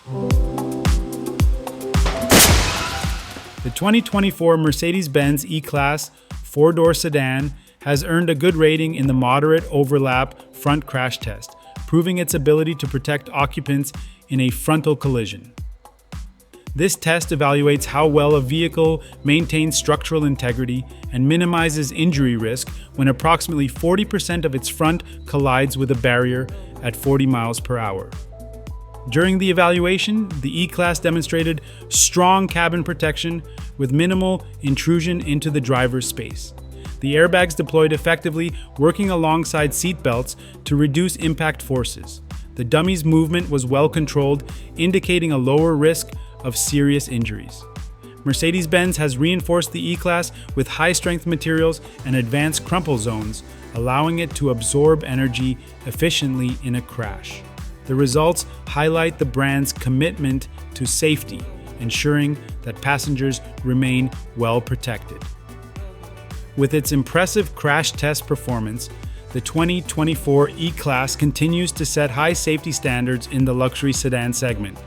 The 2024 Mercedes-Benz E-Class four-door sedan has earned a good rating in the moderate overlap front crash test, proving its ability to protect occupants in a frontal collision. This test evaluates how well a vehicle maintains structural integrity and minimizes injury risk when approximately 40% of its front collides with a barrier at 40 miles per hour. During the evaluation, the E-Class demonstrated strong cabin protection with minimal intrusion into the driver's space. The airbags deployed effectively, working alongside seat belts to reduce impact forces. The dummy's movement was well controlled, indicating a lower risk of serious injuries. Mercedes-Benz has reinforced the E-Class with high-strength materials and advanced crumple zones, allowing it to absorb energy efficiently in a crash. The results highlight the brand's commitment to safety, ensuring that passengers remain well protected. With its impressive crash test performance, the 2024 E-Class continues to set high safety standards in the luxury sedan segment.